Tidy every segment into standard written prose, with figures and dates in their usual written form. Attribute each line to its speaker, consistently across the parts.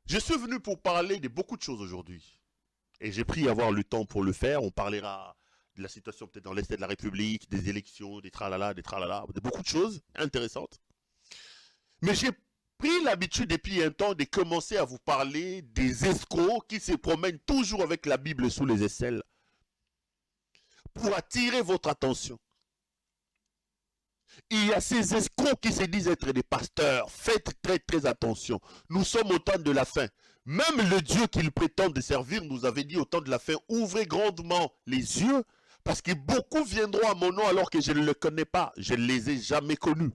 Speaker 1: Je suis venu pour parler de beaucoup de choses aujourd'hui. Et j'ai pris à avoir le temps pour le faire. On parlera de la situation peut-être dans l'Est de la République, des élections, des tralala, de beaucoup de choses intéressantes. Mais j'ai pris l'habitude depuis un temps de commencer à vous parler des escrocs qui se promènent toujours avec la Bible sous les aisselles pour attirer votre attention. Il y a ces escrocs qui se disent être des pasteurs. Faites très très attention. Nous sommes au temps de la fin. Même le Dieu qu'ils prétendent servir nous avait dit au temps de la fin, ouvrez grandement les yeux, parce que beaucoup viendront à mon nom alors que je ne le connais pas. Je ne les ai jamais connus.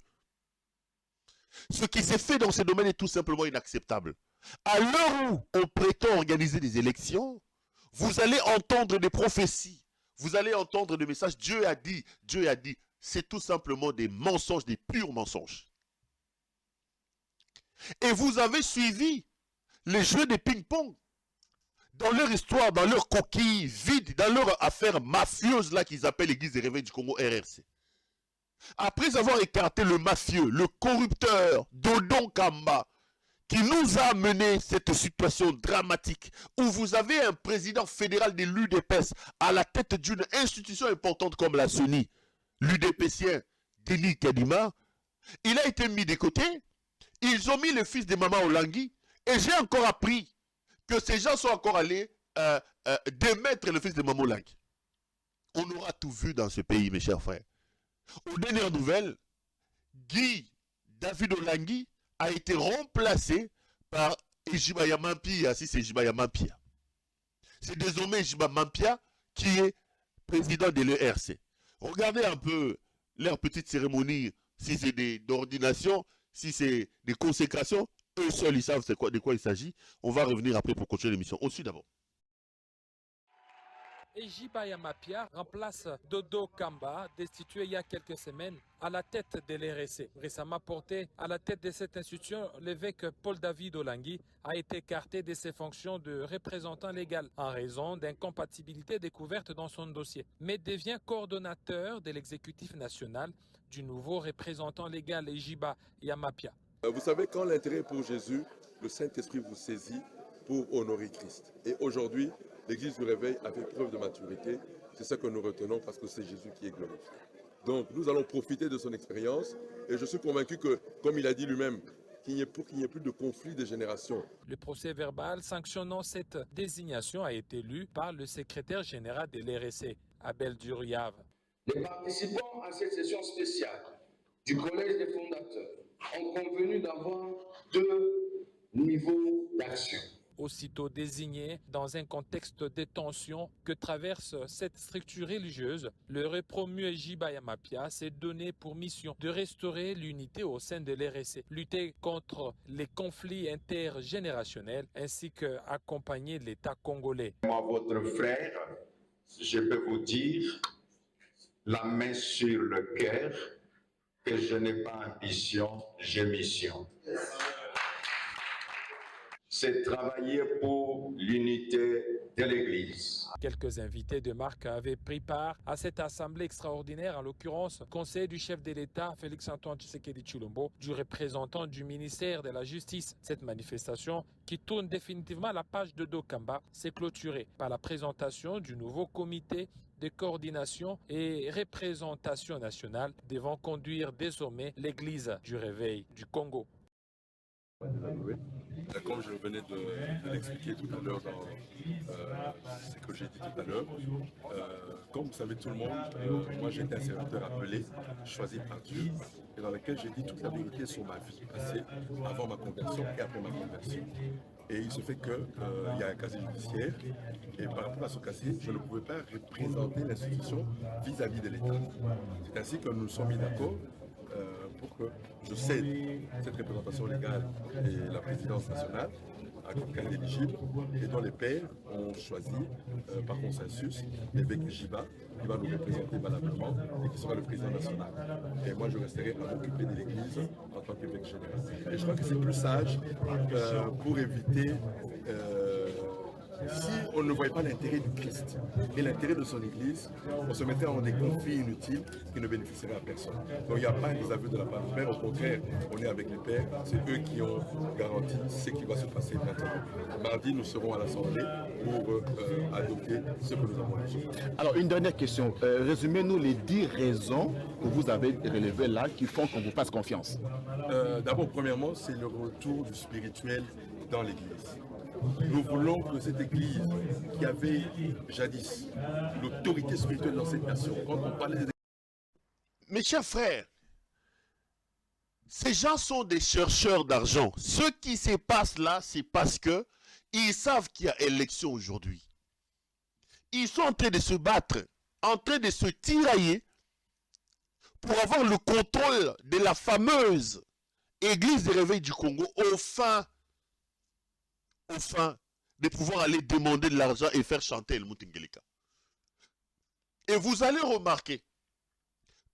Speaker 1: Ce qui s'est fait dans ce domaine est tout simplement inacceptable. À l'heure où on prétend organiser des élections, vous allez entendre des prophéties. Vous allez entendre des messages. Dieu a dit, Dieu a dit. C'est tout simplement des mensonges, des purs mensonges. Et vous avez suivi les jeux de ping-pong dans leur histoire, dans leur coquille vide, dans leur affaire mafieuse là qu'ils appellent l'Église des réveils du Congo RRC. Après avoir écarté le mafieux, le corrupteur Dodon Kamba, qui nous a amené cette situation dramatique où vous avez un président fédéral de l'UDPS à la tête d'une institution importante comme la CENI, l'UDPSien Denis Kadima, il a été mis de côté. Ils ont mis le fils de Maman Olangui et j'ai encore appris que ces gens sont encore allés démettre le fils de Maman Olangui. On aura tout vu dans ce pays, mes chers frères. Aux dernières nouvelles, Guy David Olangui a été remplacé par Ejibaya Mampia, si c'est Ejibaya Mampia. C'est désormais Ejibaya Mampia qui est président de l'ERC. Regardez un peu leur petite cérémonie, si c'est d'ordination, si c'est des consécrations, eux seuls ils savent de quoi il s'agit. On va revenir après pour continuer l'émission. Au sud d'abord.
Speaker 2: Ejibaya Mampia remplace Dodo Kamba, destitué il y a quelques semaines à la tête de l'RSC. Récemment porté à la tête de cette institution, l'évêque Paul-David Olangui a été écarté de ses fonctions de représentant légal en raison d'incompatibilités découvertes dans son dossier, mais devient coordonnateur de l'exécutif national du nouveau représentant légal Ejibaya Mampia.
Speaker 3: Vous savez, quand l'intérêt est pour Jésus, le Saint-Esprit vous saisit pour honorer Christ. Et aujourd'hui, l'Église du Réveil a fait preuve de maturité. C'est ça que nous retenons parce que c'est Jésus qui est glorifié. Donc nous allons profiter de son expérience et je suis convaincu que, comme il a dit lui-même, qu'il n'y ait plus de conflit des générations.
Speaker 2: Le procès verbal sanctionnant cette désignation a été lu par le secrétaire général de l'RSC, Abel Duriave.
Speaker 4: Les participants à cette session spéciale du Collège des fondateurs ont convenu d'avoir deux niveaux d'action.
Speaker 2: Aussitôt désigné dans un contexte de tension que traverse cette structure religieuse, le repromu Ejibaya Mampia s'est donné pour mission de restaurer l'unité au sein de l'RSC, lutter contre les conflits intergénérationnels ainsi qu'accompagner l'État congolais.
Speaker 5: Moi, votre frère, je peux vous dire, la main sur le cœur, que je n'ai pas ambition, j'ai mission. C'est travailler pour l'unité de l'Église.
Speaker 2: Quelques invités de marque avaient pris part à cette assemblée extraordinaire, en l'occurrence conseil du chef de l'État Félix-Antoine Tshisekedi Tshilombo, du représentant du ministère de la Justice. Cette manifestation, qui tourne définitivement la page de Dodo Kamba, s'est clôturée par la présentation du nouveau comité de coordination et représentation nationale devant conduire désormais l'Église du Réveil du Congo.
Speaker 3: Oui. Comme je venais de l'expliquer tout à l'heure dans ce que j'ai dit tout à l'heure, comme vous savez tout le monde, moi j'ai été un serviteur appelé, choisi par Dieu, et dans lequel j'ai dit toute la vérité sur ma vie passée, avant ma conversion et après ma conversion. Et il se fait qu'il y a un casier judiciaire, et par rapport à ce casier, je ne pouvais pas représenter l'institution vis-à-vis de l'État. C'est ainsi que nous nous sommes mis d'accord pour que je cède cette représentation légale et la présidence nationale à quelqu'un d'éligible et dont les pairs ont choisi par consensus l'évêque Jiba qui va nous représenter valablement et qui sera le président national. Et moi je resterai à m'occuper de l'église en tant qu'évêque général. Et je crois que c'est plus sage pour éviter Si on ne voyait pas l'intérêt du Christ et l'intérêt de son Église, on se mettait dans des conflits inutiles qui ne bénéficieraient à personne. Donc il n'y a pas un désaveu de la part du Père, au contraire, on est avec les pères, c'est eux qui ont garanti ce qui va se passer maintenant. Mardi, nous serons à l'Assemblée pour adopter ce que nous avons dit.
Speaker 6: Alors, une dernière question. Résumez-nous les 10 raisons que vous avez relevées là qui font qu'on vous fasse confiance.
Speaker 3: D'abord, premièrement, c'est le retour du spirituel dans l'Église. Nous voulons que cette Église qui avait jadis l'autorité spirituelle dans cette nation, quand on parlait des...
Speaker 1: Mes chers frères, ces gens sont des chercheurs d'argent. Ce qui se passe là, c'est parce que ils savent qu'il y a élection aujourd'hui. Ils sont en train de se battre, en train de se tirailler pour avoir le contrôle de la fameuse Église des réveils du Congo au fin de pouvoir aller demander de l'argent et faire chanter El Mutingeleka. Et vous allez remarquer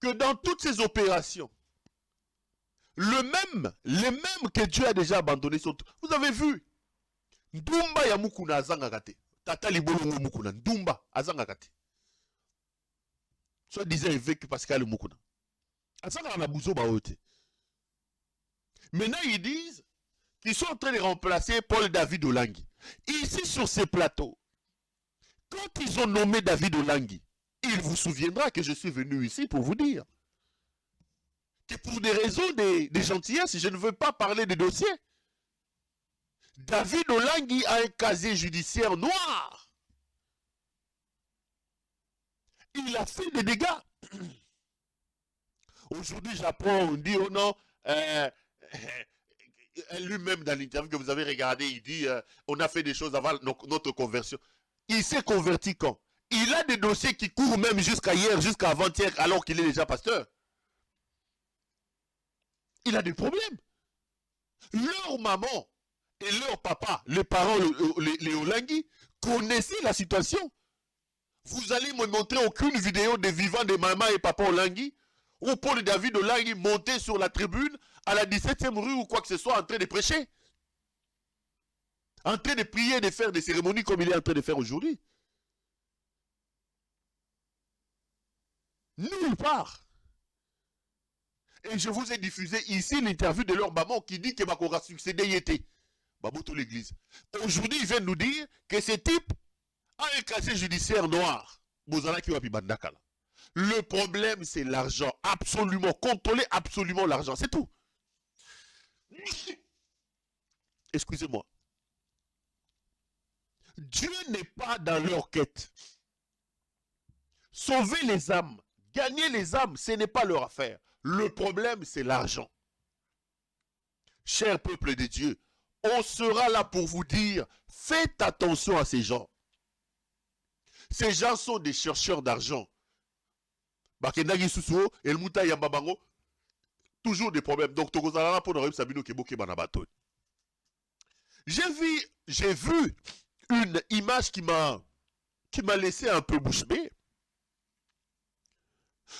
Speaker 1: que dans toutes ces opérations, les mêmes que Dieu a déjà abandonné, vous avez vu, Ndumba ya Mukuna azangakate, Tata Libolongo Mukuna, Ndumba azangakate. Soit disant évêque Pascal Mukuna. Azangakana Bouzo Baote. Maintenant, ils disent qu'ils sont en train de remplacer Paul David Olangui. Ici, sur ces plateaux, quand ils ont nommé David Olangui, il vous souviendra que je suis venu ici pour vous dire que pour des raisons de gentillesse, je ne veux pas parler des dossiers. David Olangui a un casier judiciaire noir. Il a fait des dégâts. Aujourd'hui, j'apprends, on dit, oh non, lui-même dans l'interview que vous avez regardé, il dit, on a fait des choses avant notre conversion. Il s'est converti quand? Il a des dossiers qui courent même jusqu'à hier, jusqu'à avant-hier, alors qu'il est déjà pasteur. Il a des problèmes. Leur maman et leur papa, les parents, les Olangui, connaissaient la situation. Vous allez me montrer aucune vidéo des vivants de maman et papa Olangui, où Paul David Olangui montait sur la tribune à la 17e rue ou quoi que ce soit en train de prêcher. En train de prier, de faire des cérémonies comme il est en train de faire aujourd'hui. Nulle part. Et je vous ai diffusé ici l'interview de leur maman qui dit que Makora succédé y était. Baboto l'église. Aujourd'hui, il vient nous dire que ce type a un casier judiciaire noir. Le problème, c'est l'argent. Absolument. Contrôler absolument l'argent. C'est tout. Excusez-moi. Dieu n'est pas dans leur quête. Sauver les âmes, gagner les âmes, ce n'est pas leur affaire. Le problème, c'est l'argent. Cher peuple de Dieu, on sera là pour vous dire, faites attention à ces gens. Ces gens sont des chercheurs d'argent. Bakendagi Susuo, El Mouta Yambabango, toujours des problèmes. Donc, Tokozala pour Norem Sabino Keboke Banabaton. J'ai vu une image qui m'a laissé un peu bouche bée.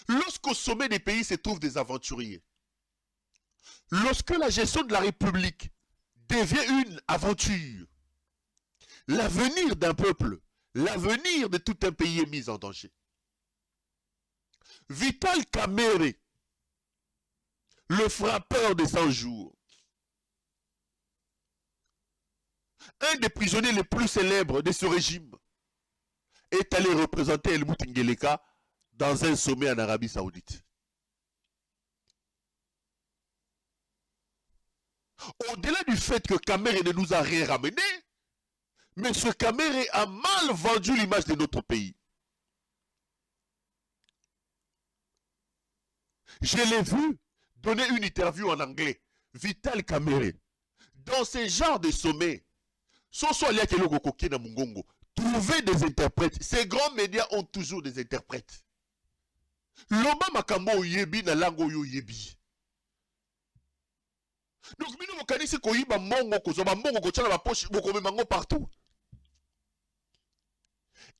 Speaker 1: Lorsqu'au sommet des pays se trouvent des aventuriers, lorsque la gestion de la République devient une aventure, l'avenir d'un peuple, l'avenir de tout un pays est mis en danger. Vital Kamerhe, le frappeur des 100 jours, un des prisonniers les plus célèbres de ce régime, est allé représenter El Mutingeleka dans un sommet en Arabie Saoudite. Au-delà du fait que Kamerhe ne nous a rien ramené, M. Kamerhe a mal vendu l'image de notre pays. Je l'ai vu donner une interview en anglais, Vital Kamerhe. Dans ce genre de sommet, trouver des interprètes. Ces grands médias ont toujours des interprètes. Loba makambo yebi na lango yo yebi. Donc mino mokanisi ko yiba mongo ko zoba mongo ko tchala ba poche boko mango partout.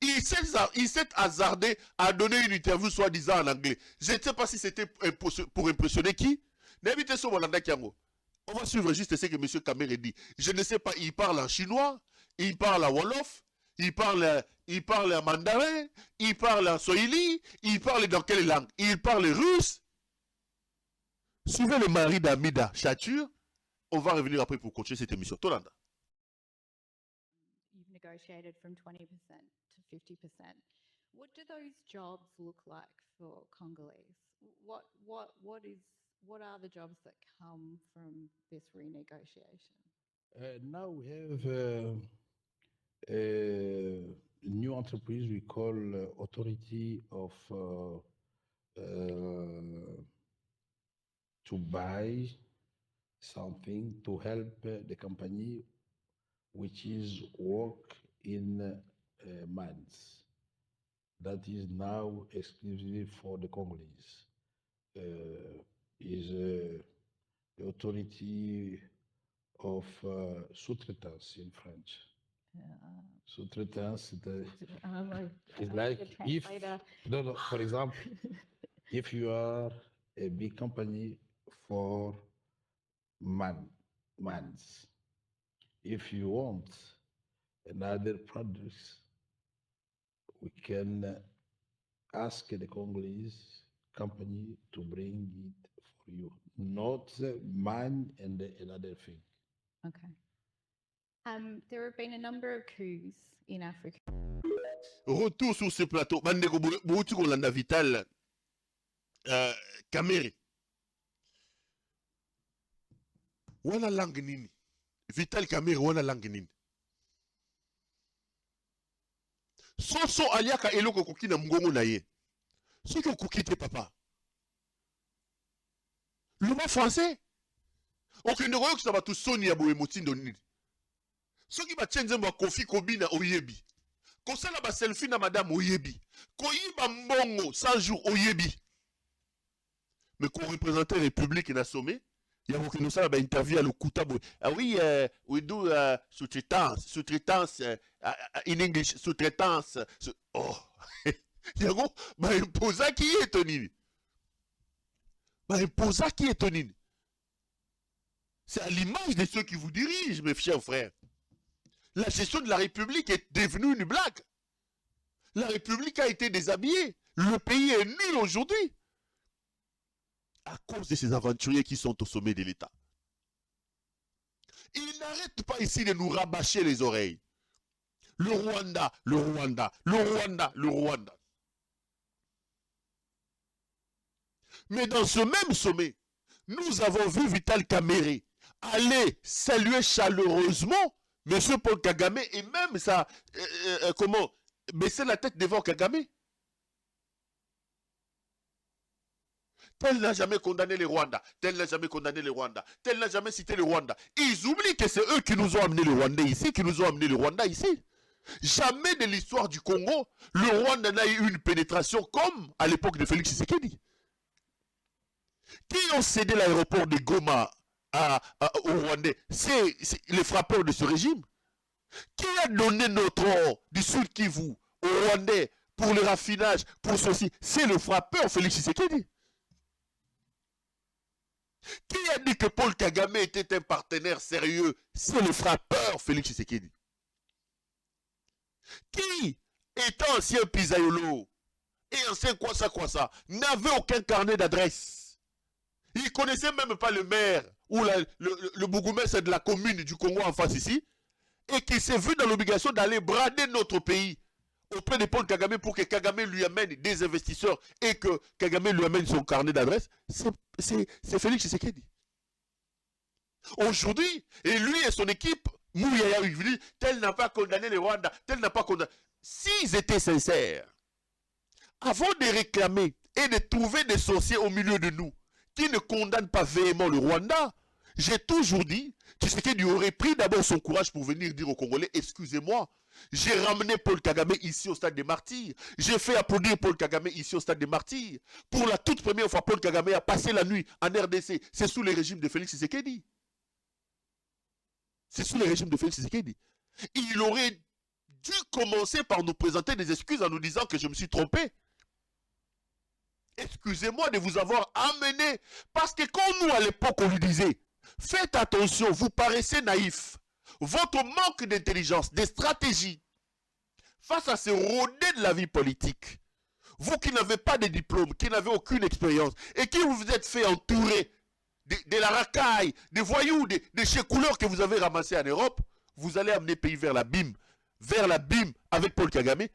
Speaker 1: Il s'est hasardé à donner une interview soi-disant en anglais. Je ne sais pas si c'était pour impressionner qui. N'invitez sur Molanda Kiango. On va suivre juste ce que M. Kamerhe dit. Je ne sais pas, il parle en chinois, il parle en wolof, Il parle en mandarin, il parle en swahili, il parle dans quelle langue? Il parle russe. Suivez le mari d'Amida Chatur. On va revenir après pour continuer cette émission. Tolanda.
Speaker 7: You've negotiated from 20% to 50%. What do those jobs look like for Congolese? What are the jobs that come from this renegotiation?
Speaker 8: Now we have a new enterprise we call Authority of to buy something to help the company which is work in mines. That is now exclusively for the Congolese. Is the Authority of sous-traitance in French. Sous-traitance is like if, no, for example, if you are a big company for mines, if you want another products, we can ask the Congolese company to bring it for you, not mine and another thing.
Speaker 7: Okay. There have been a number of coups in Africa.
Speaker 1: Retour sur ce plateau. Bandeko Bouti Kolanda Vital Kamere. Wana langue nini? Vital Kamere wana langue nini? Soso aliaka eloko koki na mgongo na ye. Soki okoki te papa. Le mot français. Okende koyokisa bato soni ya boye motindo nini? Soki batie nzembo ya Kofi Kobina oyebi. Kosala ba selfie na madame oyebi. Koyiba mbongo 100 jours oyebi. Mais qu'on représente la République na sommet, il y a aucune ça ba interview à le Koutabo. Ah oui, we do sous-traitance in English, sous-traitance. Oh. Yago ba imposa qui est tonini. Ba imposa qui est tonini. C'est à l'image de ceux qui vous dirigent, mes chers frères. La gestion de la République est devenue une blague. La République a été déshabillée. Le pays est nul aujourd'hui. À cause de ces aventuriers qui sont au sommet de l'État. Ils n'arrêtent pas ici de nous rabâcher les oreilles. Le Rwanda, le Rwanda, le Rwanda, le Rwanda. Mais dans ce même sommet, nous avons vu Vital Kamere aller saluer chaleureusement M. Paul Kagame et même ça, baisser la tête devant Kagame. Tel n'a jamais condamné les Rwandais, tel n'a jamais condamné les Rwandais, tel n'a jamais cité les Rwandais. Ils oublient que c'est eux qui nous ont amené le Rwandais ici, qui nous ont amené le Rwanda ici. Jamais de l'histoire du Congo, le Rwanda n'a eu une pénétration comme à l'époque de Félix Tshisekedi. Qui ont cédé l'aéroport de Goma aux Rwandais? C'est les frappeurs de ce régime. Qui a donné notre or du Sud Kivu aux Rwandais pour le raffinage, pour ceci? C'est le frappeur Félix Tshisekedi. Qui a dit que Paul Kagame était un partenaire sérieux? C'est le frappeur Félix Tshisekedi. Qui, étant ancien Pizayolo et ancien Kwasa, n'avait aucun carnet d'adresse? Il ne connaissait même pas le maire ou le bourgmestre de la commune du Congo en face ici, et qui s'est vu dans l'obligation d'aller brader notre pays auprès de Paul Kagame pour que Kagame lui amène des investisseurs et que Kagame lui amène son carnet d'adresse. C'est Félix Tshisekedi. Aujourd'hui, et lui et son équipe, Mouyaya, il dit, tel n'a pas condamné les Rwandais, tel n'a pas condamné. S'ils étaient sincères, avant de réclamer et de trouver des sorciers au milieu de nous, qui ne condamne pas véhément le Rwanda, j'ai toujours dit, Tshisekedi aurait pris d'abord son courage pour venir dire aux Congolais, excusez-moi, j'ai ramené Paul Kagame ici au stade des martyrs, j'ai fait applaudir Paul Kagame ici au stade des martyrs. Pour la toute première fois, Paul Kagame a passé la nuit en RDC, c'est sous le régime de Félix Tshisekedi. C'est sous le régime de Félix Tshisekedi. Il aurait dû commencer par nous présenter des excuses en nous disant que je me suis trompé. Excusez-moi de vous avoir amené. Parce que quand nous, à l'époque, on lui disait, faites attention, vous paraissez naïf. Votre manque d'intelligence, de stratégie, face à ces rodés de la vie politique, vous qui n'avez pas de diplôme, qui n'avez aucune expérience, et qui vous êtes fait entourer de la racaille, des voyous, des couleurs que vous avez ramassés en Europe, vous allez amener le pays vers l'abîme avec Paul Kagame.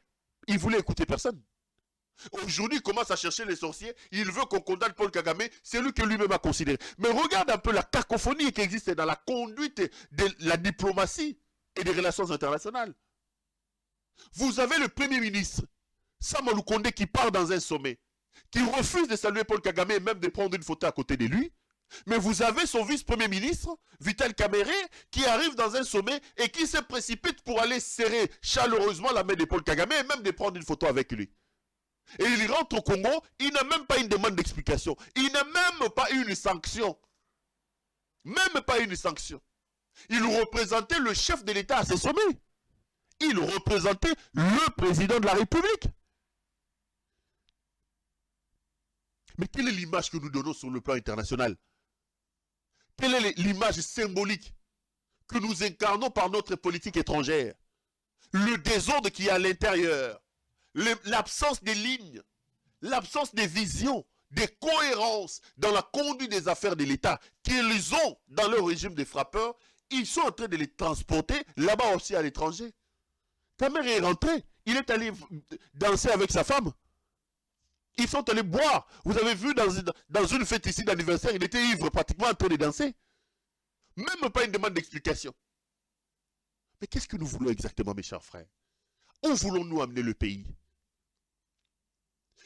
Speaker 1: Il voulait écouter personne. Aujourd'hui, il commence à chercher les sorciers. Il veut qu'on condamne Paul Kagame. C'est lui que lui-même a considéré. Mais regarde un peu la cacophonie qui existe dans la conduite de la diplomatie et des relations internationales. Vous avez le Premier ministre, Sama Lukonde, qui part dans un sommet, qui refuse de saluer Paul Kagame et même de prendre une photo à côté de lui. Mais vous avez son vice-premier ministre, Vital Kamerhe, qui arrive dans un sommet et qui se précipite pour aller serrer chaleureusement la main de Paul Kagame et même de prendre une photo avec lui. Et il rentre au Congo, il n'a même pas une demande d'explication. Il n'a même pas une sanction. Même pas une sanction. Il représentait le chef de l'État à ce sommet. Il représentait le président de la République. Mais quelle est l'image que nous donnons sur le plan international? Quelle est l'image symbolique que nous incarnons par notre politique étrangère? Le désordre qui est à l'intérieur, l'absence des lignes, l'absence des visions, des cohérences dans la conduite des affaires de l'État qu'ils ont dans leur régime des frappeurs, ils sont en train de les transporter là-bas aussi à l'étranger. Ta mère est rentrée, il est allé danser avec sa femme. Ils sont allés boire. Vous avez vu dans une fête ici d'anniversaire, il était ivre pratiquement en train de danser. Même pas une demande d'explication. Mais qu'est-ce que nous voulons exactement, mes chers frères? Où voulons-nous amener le pays?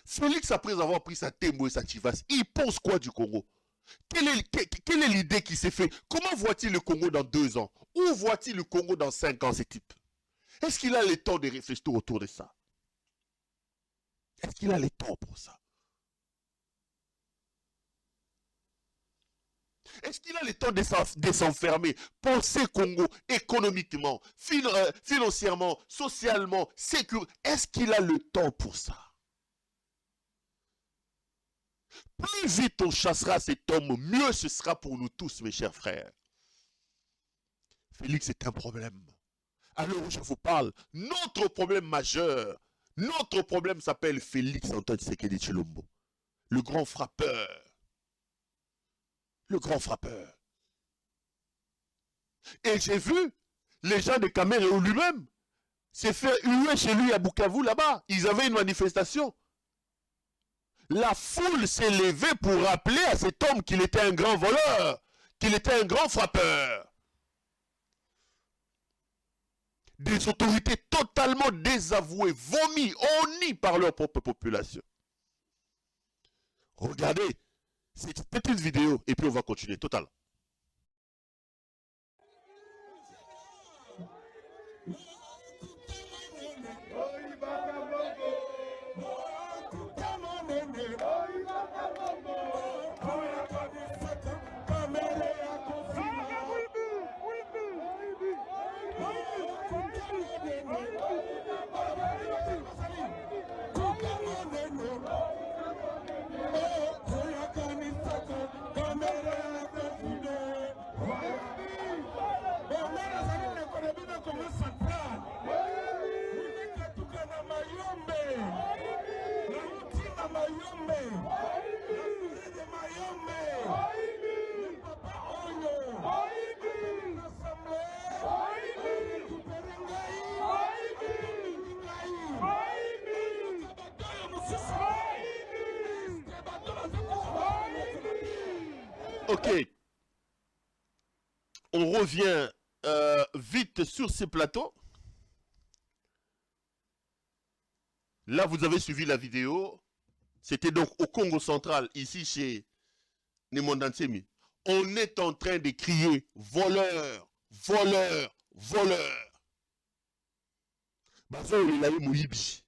Speaker 1: Félix, après avoir pris sa Tembo et sa Chivas, il pense quoi du Congo? Quelle est l'idée qui s'est faite? Comment voit-il le Congo dans 2 ans? Où voit-il le Congo dans 5 ans, ce type? Est-ce qu'il a le temps de réfléchir autour de ça? Est-ce qu'il a le temps pour ça? Est-ce qu'il a le temps de s'enfermer, penser Congo économiquement, financièrement, socialement, sécuritairement? Est-ce qu'il a le temps pour ça? Plus vite on chassera cet homme, mieux ce sera pour nous tous, mes chers frères. Félix est un problème. À l'heure où je vous parle, notre problème majeur, notre problème s'appelle Félix Antoine Tshisekedi Tshilombo. Le grand frappeur. Le grand frappeur. Et j'ai vu les gens de Cameroun lui-même se faire huer chez lui à Bukavu là-bas. Ils avaient une manifestation. La foule s'est levée pour rappeler à cet homme qu'il était un grand voleur, qu'il était un grand frappeur. Des autorités totalement désavouées, vomies, honnies par leur propre population. Regardez, c'est une petite vidéo et puis on va continuer, total. Ok. On revient vite sur ces plateaux. Là, vous avez suivi la vidéo. C'était donc au Congo central, ici chez Nemondansemi. On est en train de crier voleur, voleur, voleur. Bazo il a eu Moïbi.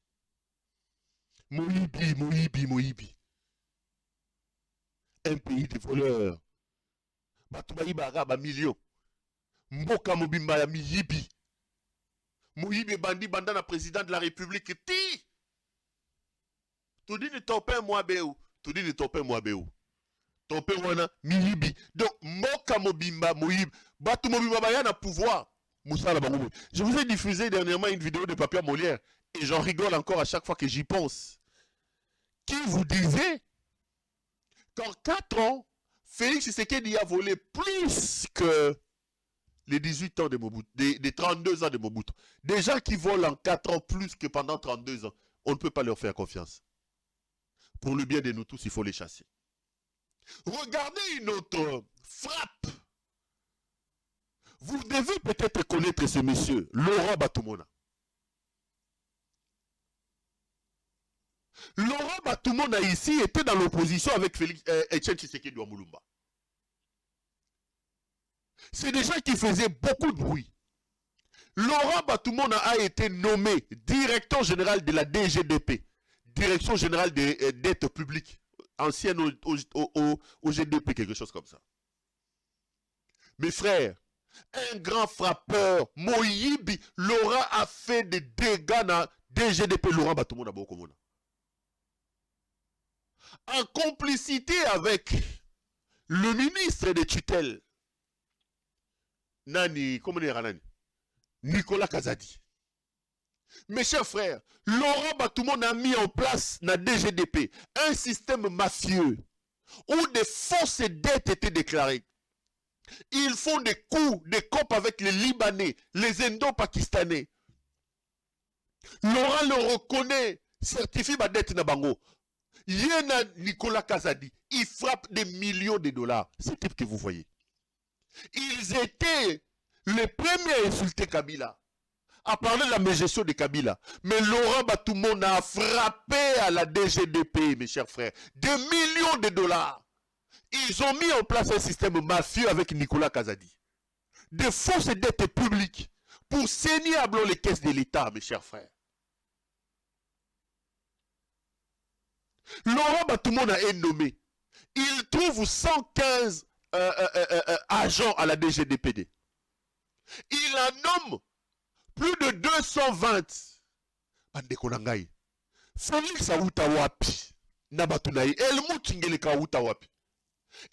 Speaker 1: Moïbi, Moïbi, Moïbi. Un pays de voleurs. Batoubaï Baraba million. Mboka Mobimba ya Miyibi. Moïbi Bandi Bandana président de la République. Ti! Tout dit ne topé moi béou. Tout dit ne topé moi béou. Topé wana Miyibi. Donc Mboka Mobimba Moïbi. Batou Mobimba Baya na pouvoir. Moussa la Bangoumou. Je vous ai diffusé dernièrement une vidéo de Papia Molière. et j'en rigole encore à chaque fois que j'y pense, qui vous disait qu'en 4 ans, Félix Tshisekedi a volé plus que les 18 ans de Mobutu, des 32 ans de Mobutu. Des gens qui volent en 4 ans plus que pendant 32 ans, on ne peut pas leur faire confiance. Pour le bien de nous tous, il faut les chasser. Regardez une autre frappe. Vous devez peut-être connaître ce monsieur, Laurent Batumona. Laurent Batumona ici était dans l'opposition avec Etienne Tshisekedi Mulumba. C'est des gens qui faisaient beaucoup de bruit. Laurent Batumona a été nommé directeur général de la DGDP, Direction générale des dettes publiques, ancienne au GDP, quelque chose comme ça. Mes frères, un grand frappeur, Moyibi, Laurent a fait des dégâts dans DGDP, Laurent Batumona Bokomona. En complicité avec le ministre des tutelles, Nicolas Kazadi. Mes chers frères, Laurent Batumona a mis en place dans DGDP un système mafieux où des fausses dettes étaient déclarées. Ils font des coups, des copes avec les Libanais, les Indo-Pakistanais. Laurent le reconnaît, certifie ma dette Nabango. Yéna Nicolas Kazadi, il frappe des millions de dollars. C'est le type que vous voyez. Ils étaient les premiers à insulter Kabila, à parler de la mégestion de Kabila. Mais Laurent Batumona a frappé à la DGDP, mes chers frères, des millions de dollars. Ils ont mis en place un système mafieux avec Nicolas Kazadi. Des fausses dettes publiques pour saigner à blanc les caisses de l'État, mes chers frères. Laurent Batumona est nommé. Il trouve 115 agents à la DGDPD. Il en nomme plus de 220. Andekonangai. Félix Aoutawapi. Nabatunaï. Elmou Tingeleka Aoutawapi.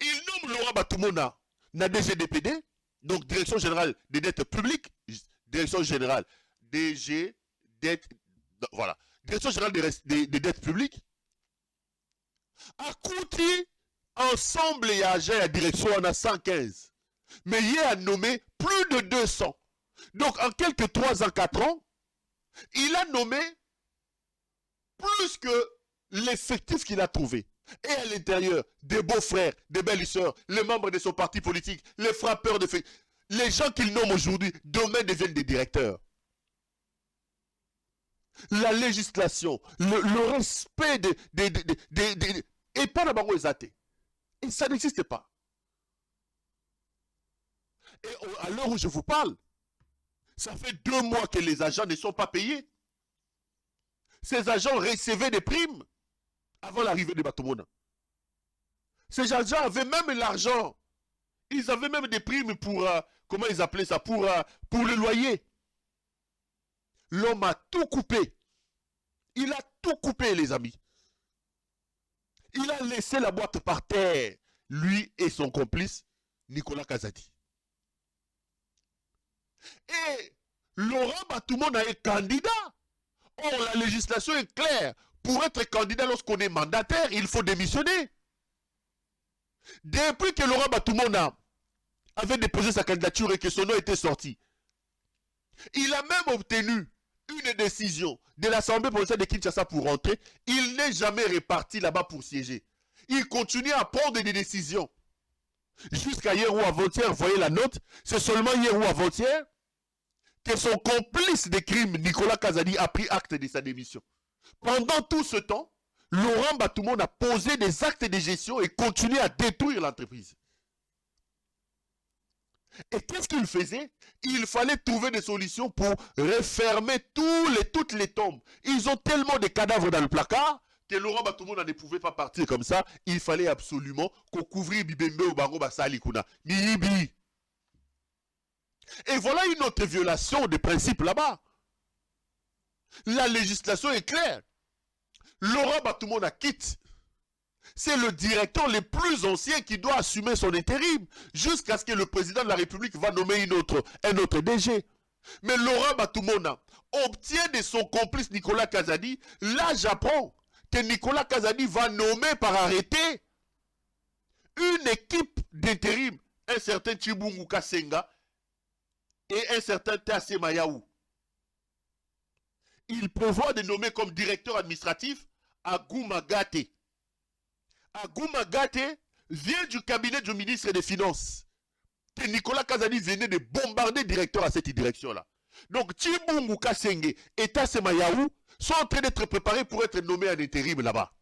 Speaker 1: Il nomme Laurent Batumona na DGDPD, donc Direction Générale des Dettes Publiques, Direction Générale DG, Dettes, voilà, Direction Générale des Dettes Publiques. A coûté ensemble et à la direction, on a 115. Mais il a nommé plus de 200. Donc en quelques 3 ans, 4 ans, il a nommé plus que l'effectif qu'il a trouvé. Et à l'intérieur, des beaux-frères, des belles-sœurs, les membres de son parti politique, les frappeurs de fait. Les gens qu'il nomme aujourd'hui, demain deviennent des directeurs. La législation, le respect et pas d'abord aux athées. Et ça n'existe pas. Et à l'heure où je vous parle, ça fait 2 mois que les agents ne sont pas payés. Ces agents recevaient des primes avant l'arrivée de Batumona. Ces agents avaient même l'argent. Ils avaient même des primes pour, comment ils appelaient ça, pour le loyer. L'homme a tout coupé. Il a tout coupé, les amis. Il a laissé la boîte par terre, lui et son complice, Nicolas Kazadi. Et Laurent Batumona est candidat. Or, la législation est claire. Pour être candidat lorsqu'on est mandataire, il faut démissionner. Depuis que Laurent Batumona avait déposé sa candidature et que son nom était sorti, il a même obtenu une décision de l'Assemblée provinciale de Kinshasa pour rentrer. Il n'est jamais reparti là-bas pour siéger. Il continue à prendre des décisions. Jusqu'à hier ou avant-hier, vous voyez la note, c'est seulement hier ou avant-hier que son complice des crimes, Nicolas Kazadi, a pris acte de sa démission. Pendant tout ce temps, Laurent Batumona a posé des actes de gestion et continué à détruire l'entreprise. Et qu'est-ce qu'il faisait? Il fallait trouver des solutions pour refermer toutes les tombes. Ils ont tellement de cadavres dans le placard que Laurent Batumona ne pouvait pas partir comme ça. Il fallait absolument qu'on couvre Bibembe ou Bango Basali Kuna. Miyibi. Et voilà une autre violation des principes là-bas. La législation est claire. Laurent Batumona quitte. C'est le directeur le plus ancien qui doit assumer son intérim jusqu'à ce que le président de la République va nommer un autre DG. Mais Laurent Batumona obtient de son complice Nicolas Kazadi. Là, j'apprends que Nicolas Kazadi va nommer par arrêté une équipe d'intérim, un certain Chibungu Kasenga et un certain Tassé Mayaou. Il prévoit de nommer comme directeur administratif Agouma Gate. Agouma Gate vient du cabinet du ministre des Finances. Que Nicolas Kazadi venait de bombarder directeur à cette direction-là. Donc, Chibungu Kasenge et Tassé Mayaou sont en train d'être préparés pour être nommés en intérim là-bas.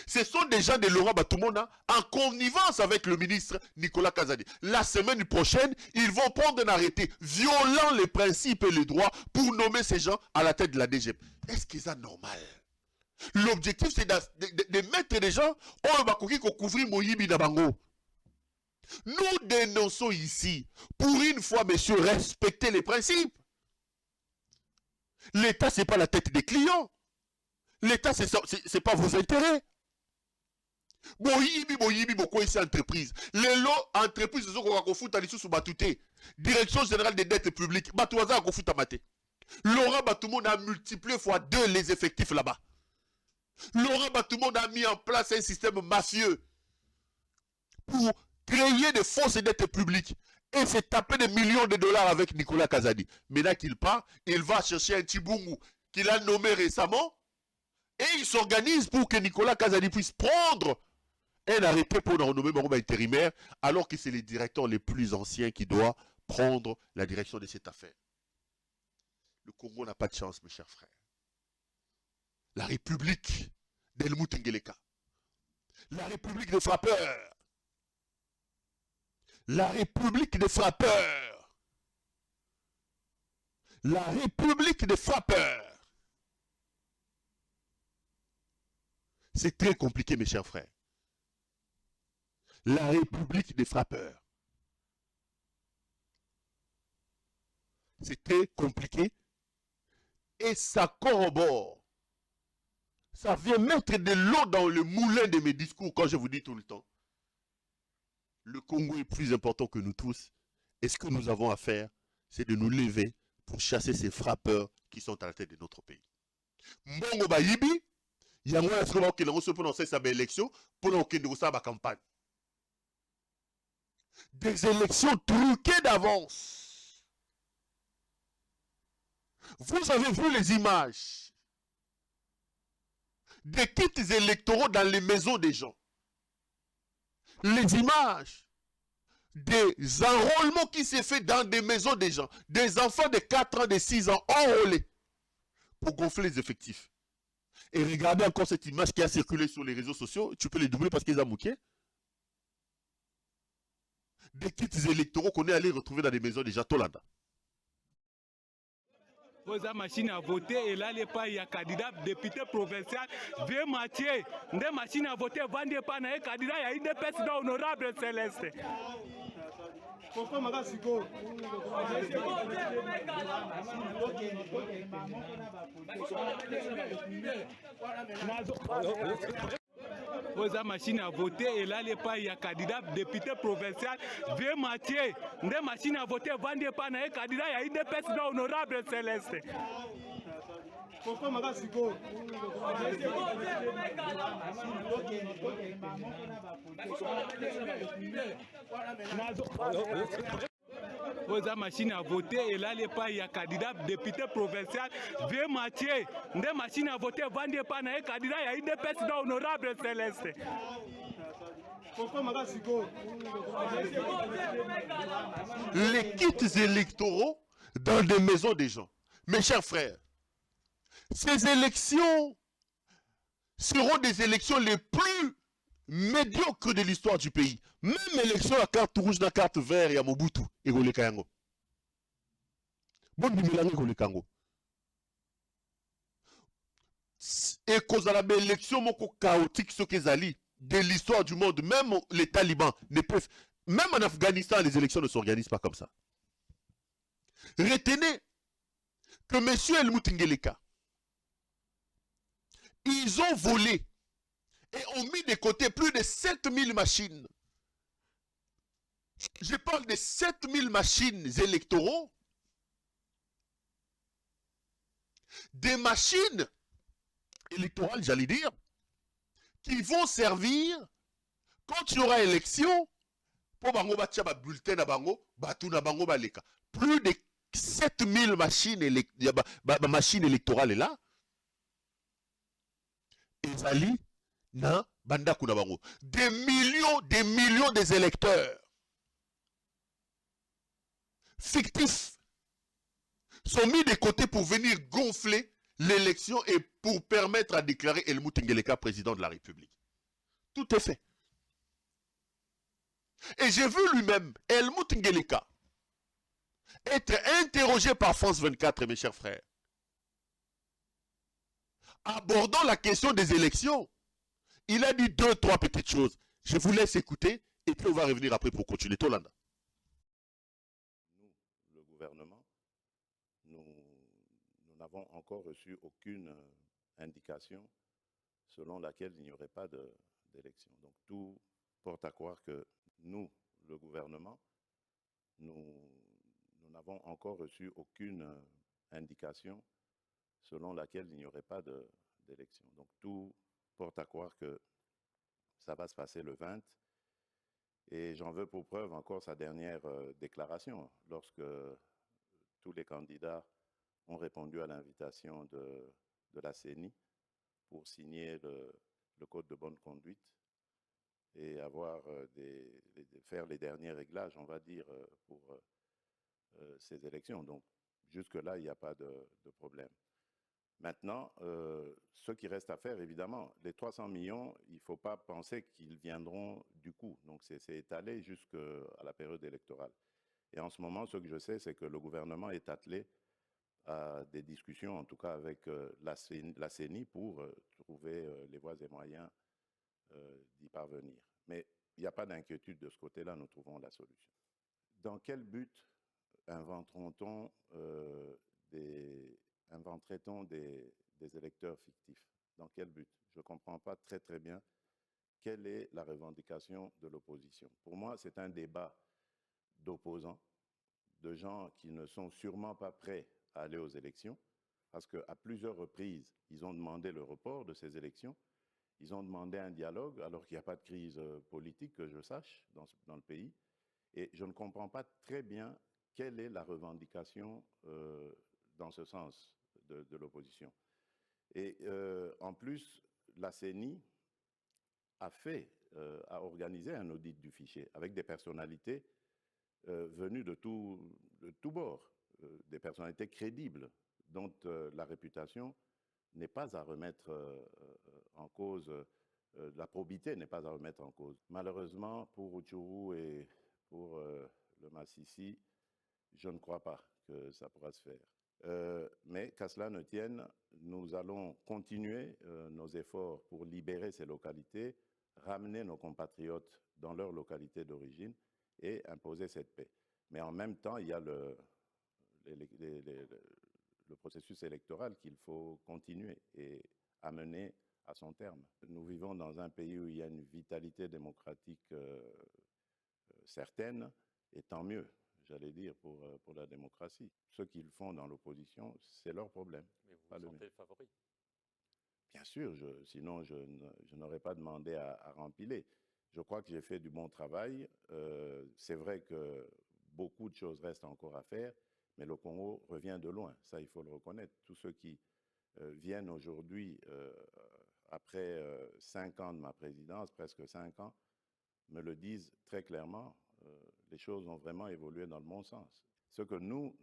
Speaker 1: Ce sont des gens de Laurent Batumona en connivence avec le ministre Nicolas Kazadi. La semaine prochaine, ils vont prendre un arrêté violant les principes et les droits pour nommer ces gens à la tête de la DGP. Est-ce que c'est normal? L'objectif, c'est de mettre des gens qui couvrir Moyibi Nabango. Nous dénonçons ici, pour une fois, monsieur, respecter les principes. L'État, ce n'est pas la tête des clients. L'État, ce n'est pas vos intérêts. Boyibi, beaucoup ici entreprise. Les lots entreprises, ce sont qu'on fout à l'issue sous Batouté. Direction générale des dettes publiques. Batouaza, qu'on fout à maté. Laurent Batoumon a multiplié fois 2 les effectifs là-bas. Laurent Batoumon a mis en place un système mafieux pour créer des fausses dettes publiques et s'est tapé des millions de dollars avec Nicolas Kazadi. Mais là qu'il part, il va chercher un Chibungu qu'il a nommé récemment et il s'organise pour que Nicolas Kazadi puisse prendre un arrêté pour nommer Marouma intérimaire alors que c'est les directeurs les plus anciens qui doivent prendre la direction de cette affaire. Le Congo n'a pas de chance, mes chers frères. La République d'Helmut Ngeleka. La République des frappeurs. La République des frappeurs. La République des frappeurs. C'est très compliqué, mes chers frères. La République des frappeurs. C'est très compliqué. Et ça corrobore. Ça vient mettre de l'eau dans le moulin de mes discours quand je vous dis tout le temps. Le Congo est plus important que nous tous. Et ce que nous avons à faire, c'est de nous lever pour chasser ces frappeurs qui sont à la tête de notre pays. Mbongo Bayibi, il y a un instrument qui a prononcé sa élection pour la campagne. Des élections truquées d'avance. Vous avez vu les images des kits électoraux dans les maisons des gens. Les images des enrôlements qui s'est fait dans des maisons des gens. Des enfants de 4 ans, de 6 ans enrôlés pour gonfler les effectifs. Et regardez encore cette image qui a circulé sur les réseaux sociaux. Tu peux les doubler parce qu'ils ont mouqué. Des kits électoraux qu'on est allé retrouver dans des maisons des gens. Tolanda.
Speaker 9: Posa machine à voter et là les pas il y a candidat député provincial vieux Mathieu des machines à voter vendez pas na candidat il y a une président honorable Céleste. Posa machine à voter et là les pas il y a candidat député provincial vieux Mathieu des machines à voter vendez pas na candidat il y a une président honorable Céleste. Posa machine à voter et là les pas il y a candidat député provincial vieux Mathieu des machines à voter vendez pas na candidat il y a une président honorable Céleste.
Speaker 1: Les kits électoraux dans des maisons des gens. Mes chers frères, ces élections seront des élections les plus médiocres de l'histoire du pays. Même élection à carte rouge, à carte verte, il y a Mobutu et Golekayango. Bon, et cause de l'élection chaotique de l'histoire du monde, même les talibans ne peuvent, même en Afghanistan, les élections ne s'organisent pas comme ça. Retenez que M. Helmut Ngeleka, ils ont volé et ont mis de côté plus de 7000 machines. Je parle de 7000 machines électoraux des machines électorales, j'allais dire, qui vont servir quand il y aura élection pour bango batia ba bulletin na bango, batu na bango baleka. Plus de 7000 machines, machines électorales là. Ezali na bandaku na bango. Des millions des électeurs fictifs sont mis de côté pour venir gonfler l'élection et pour permettre à déclarer Helmut Ngeleka président de la République. Tout est fait. Et j'ai vu lui-même, Helmut Ngeleka, être interrogé par France 24, mes chers frères, abordant la question des élections. Il a dit 2-3 petites choses. Je vous laisse écouter et puis on va revenir après pour continuer. Tolanda.
Speaker 10: Nous, le gouvernement, nous n'avons encore reçu aucune indication selon laquelle il n'y aurait pas d'élection. Donc tout porte à croire que nous, le gouvernement, nous n'avons encore reçu aucune indication selon laquelle il n'y aurait pas d'élection. Donc tout porte à croire que ça va se passer le 20. Et j'en veux pour preuve encore sa dernière déclaration, lorsque tous les candidats ont répondu à l'invitation de la CENI pour signer le code de bonne conduite et faire les derniers réglages, on va dire, pour ces élections. Donc jusque-là, il n'y a pas de problème. Maintenant, ce qui reste à faire, évidemment, les 300 millions, il ne faut pas penser qu'ils viendront du coup. Donc, c'est étalé jusqu'à la période électorale. Et en ce moment, ce que je sais, c'est que le gouvernement est attelé à des discussions, en tout cas avec la CENI, pour trouver les voies et moyens d'y parvenir. Mais il n'y a pas d'inquiétude de ce côté-là, nous trouvons la solution. Dans quel but inventerait-on des électeurs fictifs? Dans quel but? Je ne comprends pas très bien quelle est la revendication de l'opposition. Pour moi, c'est un débat d'opposants, de gens qui ne sont sûrement pas prêts à aller aux élections, parce qu'à plusieurs reprises, ils ont demandé le report de ces élections, ils ont demandé un dialogue, alors qu'il n'y a pas de crise politique, que je sache, dans le pays. Et je ne comprends pas très bien quelle est la revendication dans ce sens de l'opposition. Et en plus, la CENI a organisé un audit du fichier avec des personnalités venues de tout bord, des personnalités crédibles dont la réputation n'est pas à remettre en cause, la probité n'est pas à remettre en cause. Malheureusement, pour Rutshuru et pour le Massissi, je ne crois pas que ça pourra se faire. Mais qu'à cela ne tienne, nous allons continuer nos efforts pour libérer ces localités, ramener nos compatriotes dans leur localité d'origine et imposer cette paix. Mais en même temps, il y a le processus électoral qu'il faut continuer et amener à son terme. Nous vivons dans un pays où il y a une vitalité démocratique certaine, et tant mieux, j'allais dire, pour la démocratie. Ceux qui le font dans l'opposition, c'est leur problème.
Speaker 11: Mais vous vous sentez le favori?
Speaker 10: Bien sûr, sinon je n'aurais pas demandé à rempiler. Je crois que j'ai fait du bon travail. C'est vrai que beaucoup de choses restent encore à faire, mais le Congo revient de loin, ça il faut le reconnaître. Tous ceux qui viennent aujourd'hui, après 5 ans de ma présidence, presque 5 ans, me le disent très clairement, les choses ont vraiment évolué dans le bon sens. Ce que nous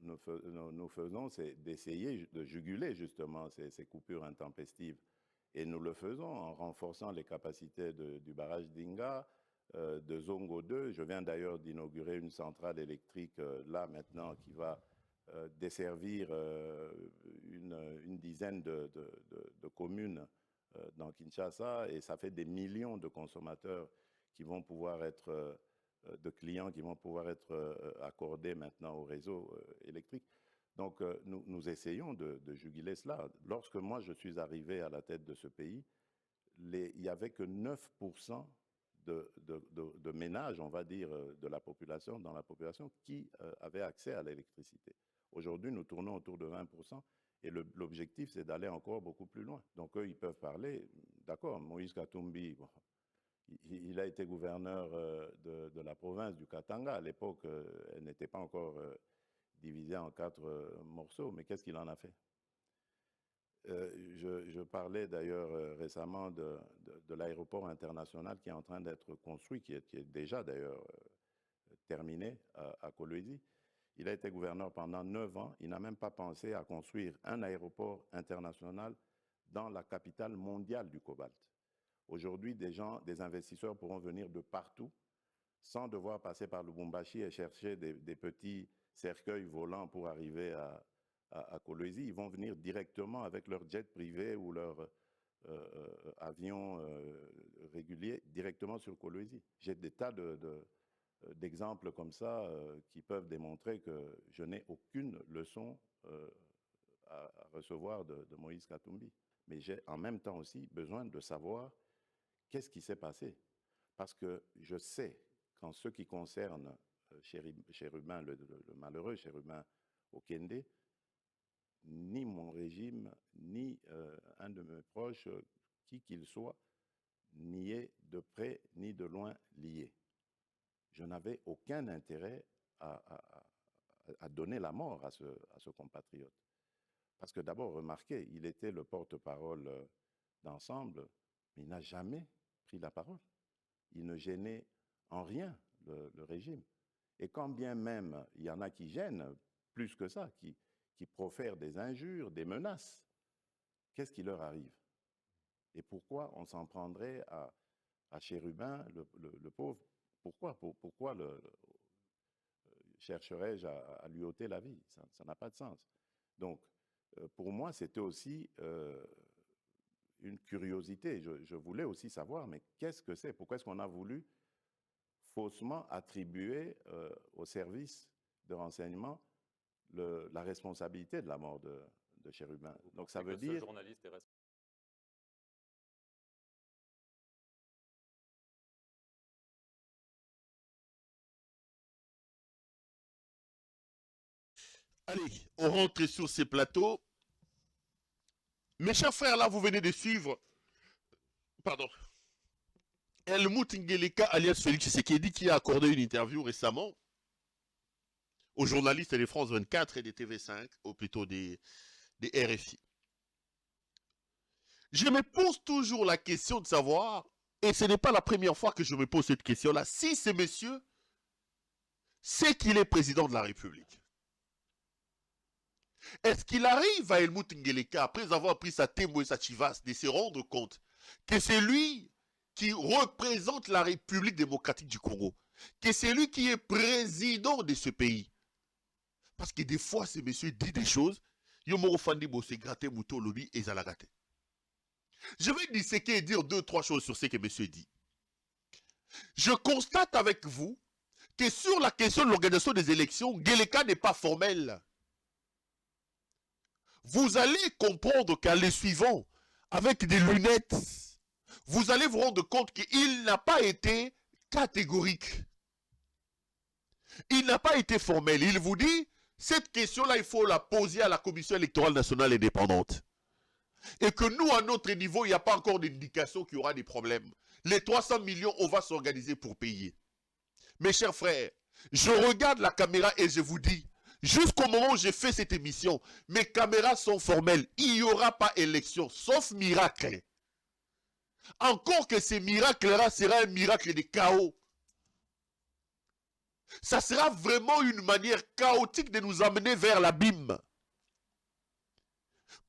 Speaker 10: faisons, c'est d'essayer de juguler justement ces coupures intempestives. Et nous le faisons en renforçant les capacités du barrage d'Inga, de Zongo 2. Je viens d'ailleurs d'inaugurer une centrale électrique là maintenant qui va desservir une dizaine de communes dans Kinshasa, et ça fait des millions de consommateurs qui vont pouvoir être, de clients qui vont pouvoir être accordés maintenant au réseau électrique. Donc nous essayons de juguler cela. Lorsque moi je suis arrivé à la tête de ce pays, il n'y avait que 9% de ménages, on va dire, dans la population qui avaient accès à l'électricité. Aujourd'hui, nous tournons autour de 20%. Et l'objectif, c'est d'aller encore beaucoup plus loin. Donc, eux, ils peuvent parler. D'accord, Moïse Katumbi, bon, il a été gouverneur de la province du Katanga. À l'époque, elle n'était pas encore divisée en 4 morceaux. Mais qu'est-ce qu'il en a fait? Je parlais d'ailleurs récemment de l'aéroport international qui est en train d'être construit, qui est déjà d'ailleurs terminé à Kolwezi. Il a été gouverneur pendant 9 ans. Il n'a même pas pensé à construire un aéroport international dans la capitale mondiale du cobalt. Aujourd'hui, des investisseurs pourront venir de partout sans devoir passer par Lubumbashi et chercher des petits cercueils volants pour arriver à Kolwezi. Ils vont venir directement avec leur jet privé ou leur avion régulier directement sur Kolwezi. J'ai des tas d'exemples comme ça qui peuvent démontrer que je n'ai aucune leçon à recevoir de Moïse Katumbi. Mais j'ai en même temps aussi besoin de savoir qu'est-ce qui s'est passé. Parce que je sais qu'en ce qui concerne Chérubin, le malheureux Chérubin Okende, ni mon régime, ni un de mes proches, qui qu'il soit, n'y est de près ni de loin lié. Je n'avais aucun intérêt à donner la mort à ce compatriote. Parce que d'abord, remarquez, il était le porte-parole d'Ensemble, mais il n'a jamais pris la parole. Il ne gênait en rien le régime. Et quand bien même il y en a qui gênent, plus que ça, qui profèrent des injures, des menaces, qu'est-ce qui leur arrive? Et pourquoi on s'en prendrait à Chérubin, le pauvre? Pourquoi chercherais-je à lui ôter la vie? Ça n'a pas de sens. Donc, pour moi, c'était aussi une curiosité. Je voulais aussi savoir, mais qu'est-ce que c'est? Pourquoi est-ce qu'on a voulu faussement attribuer au service de renseignement la responsabilité de la mort de Chérubin? Donc, ça veut dire...
Speaker 11: journaliste est
Speaker 1: Allez, on rentre sur ces plateaux. Mes chers frères, là, vous venez de suivre, pardon, Helmut Ngeleka, alias Félix Tshisekedi, qui a accordé une interview récemment aux journalistes des France 24 et des TV5, ou plutôt des RFI. Je me pose toujours la question de savoir, et ce n'est pas la première fois que je me pose cette question-là, si ce monsieur sait qu'il est président de la République. Est-ce qu'il arrive à Helmut Ngeleka, après avoir pris sa témo et sa chivas, de se rendre compte que c'est lui qui représente la République démocratique du Congo, que c'est lui qui est président de ce pays? Parce que des fois, ce monsieur dit des choses, je vais disséquer et dire 2-3 choses sur ce que monsieur dit. Je constate avec vous que sur la question de l'organisation des élections, Ngeleka n'est pas formel. Vous allez comprendre qu'en les suivant avec des lunettes, vous allez vous rendre compte qu'il n'a pas été catégorique. Il n'a pas été formel. Il vous dit, cette question-là, il faut la poser à la Commission électorale nationale indépendante. Et que nous, à notre niveau, il n'y a pas encore d'indication qu'il y aura des problèmes. Les 300 millions, on va s'organiser pour payer. Mes chers frères, je regarde la caméra et je vous dis, jusqu'au moment où j'ai fait cette émission, mes caméras sont formelles. Il n'y aura pas élection, sauf miracle. Encore que ce miracle-là sera un miracle de chaos. Ça sera vraiment une manière chaotique de nous amener vers l'abîme.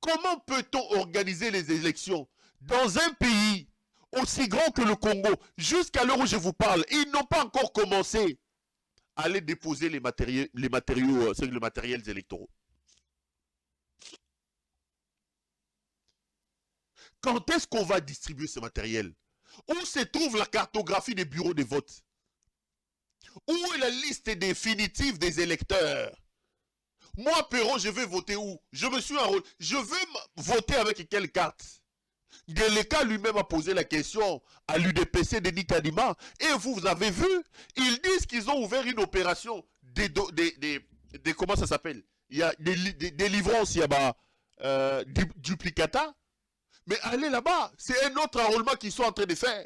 Speaker 1: Comment peut-on organiser les élections dans un pays aussi grand que le Congo? Jusqu'à l'heure où je vous parle, ils n'ont pas encore commencé à aller déposer les matériels électoraux. Quand est-ce qu'on va distribuer ce matériel? Où se trouve la cartographie des bureaux de vote? Où est la liste définitive des électeurs? Moi, Perron, je vais voter où? Je me suis enrôlé. Je veux voter avec quelle carte? Ngeleka lui-même a posé la question à l'UDPC de Nikadima. Et vous avez vu, ils disent qu'ils ont ouvert une opération comment ça s'appelle? il y a des livrances, il y a duplicata. Mais allez là-bas, c'est un autre enrôlement qu'ils sont en train de faire.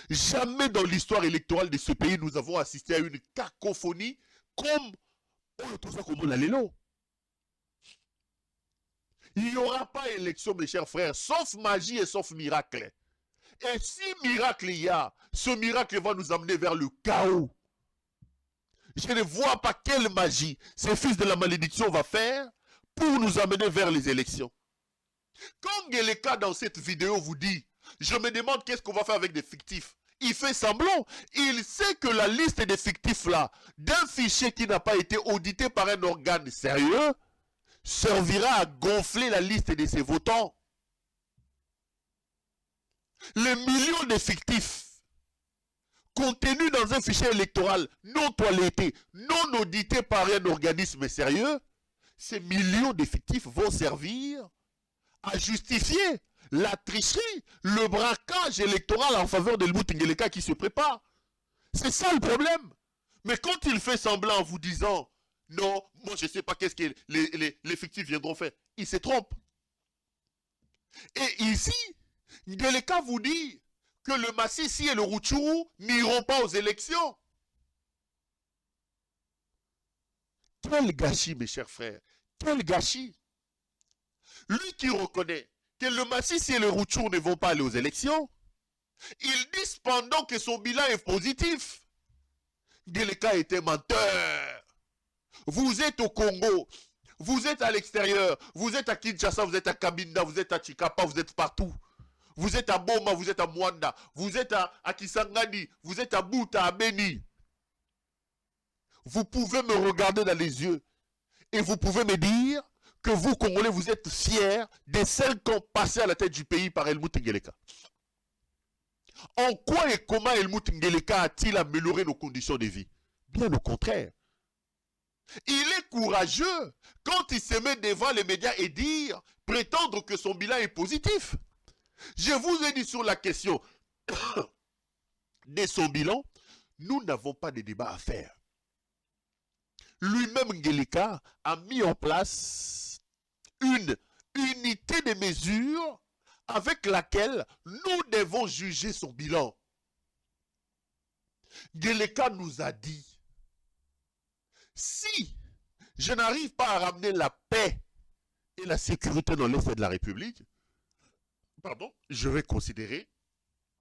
Speaker 1: Jamais dans l'histoire électorale de ce pays, nous avons assisté à une cacophonie comme tout ça comme on l'élo. Il n'y aura pas élection, mes chers frères, sauf magie et sauf miracle. Et si miracle il y a, ce miracle va nous amener vers le chaos. Je ne vois pas quelle magie ces fils de la malédiction va faire pour nous amener vers les élections. Quand Ngeleka dans cette vidéo vous dit, je me demande qu'est-ce qu'on va faire avec des fictifs. Il fait semblant. Il sait que la liste des fictifs là, d'un fichier qui n'a pas été audité par un organe sérieux, servira à gonfler la liste de ses votants. Les millions de fictifs contenus dans un fichier électoral non toiletté, non audité par un organisme sérieux, ces millions d'effectifs vont servir à justifier la tricherie, le braquage électoral en faveur de Helmut Ngeleka qui se prépare. C'est ça le problème. Mais quand il fait semblant en vous disant « Non, moi je ne sais pas qu'est-ce que les fictifs viendront faire », il se trompe. Et ici, Ngeleka vous dit que le Massissi et le Rutshuru n'iront pas aux élections. Quel gâchis, mes chers frères. Quel gâchis. Lui qui reconnaît que le Massissi et le Rutshuru ne vont pas aller aux élections, il dit cependant que son bilan est positif. Ngeleka était menteur. Vous êtes au Congo, vous êtes à l'extérieur, vous êtes à Kinshasa, vous êtes à Kabinda, vous êtes à Chikapa, vous êtes partout. Vous êtes à Boma, vous êtes à Mwanda, vous êtes à Kisangani, vous êtes à Bouta, à Beni. Vous pouvez me regarder dans les yeux et vous pouvez me dire que vous, Congolais, vous êtes fiers des 5 ans passés à la tête du pays par Helmut Ngeleka. En quoi et comment Helmut Ngeleka a-t-il amélioré nos conditions de vie? Bien au contraire. Il est courageux quand il se met devant les médias et dire, prétendre que son bilan est positif. Je vous ai dit sur la question de son bilan, nous n'avons pas de débat à faire. Lui-même, Ngeleka, a mis en place une unité de mesure avec laquelle nous devons juger son bilan. Ngeleka nous a dit, si je n'arrive pas à ramener la paix et la sécurité dans l'Est de la République, pardon, je vais considérer,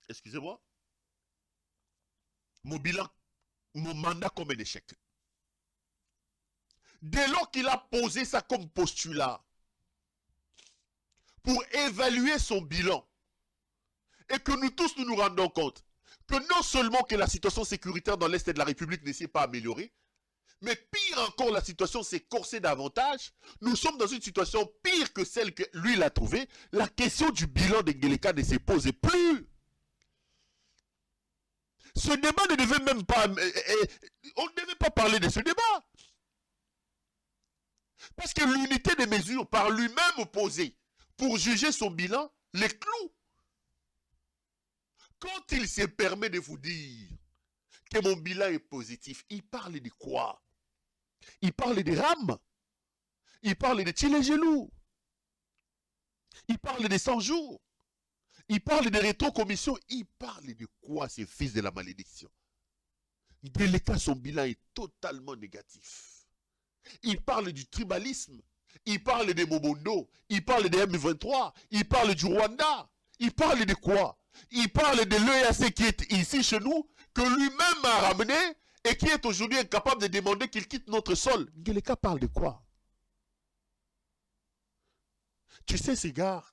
Speaker 1: excusez-moi, mon bilan, mon mandat comme un échec. Dès lors qu'il a posé ça comme postulat pour évaluer son bilan et que nous tous nous rendons compte que non seulement que la situation sécuritaire dans l'Est de la République ne s'est pas améliorée, mais pire encore, la situation s'est corsée davantage. Nous sommes dans une situation pire que celle que lui il a trouvée. La question du bilan de Ngeleka ne se pose plus. Ce débat ne devait même pas... on ne devait pas parler de ce débat. Parce que l'unité des mesures par lui-même posée pour juger son bilan, les clous. Quand il se permet de vous dire que mon bilan est positif, il parle de quoi? Il parle des rames. Il parle de Tchilégelou. Il parle des 100 jours. Il parle des rétrocommissions. Il parle de quoi, ces fils de la malédiction? Ngeleka, son bilan est totalement négatif. Il parle du tribalisme. Il parle des Mobondo. Il parle des M23. Il parle du Rwanda. Il parle de quoi? Il parle de l'EAC qui est ici chez nous, que lui-même a ramené et qui est aujourd'hui incapable de demander qu'il quitte notre sol. Ngeleka parle de quoi? Tu sais, ces gars,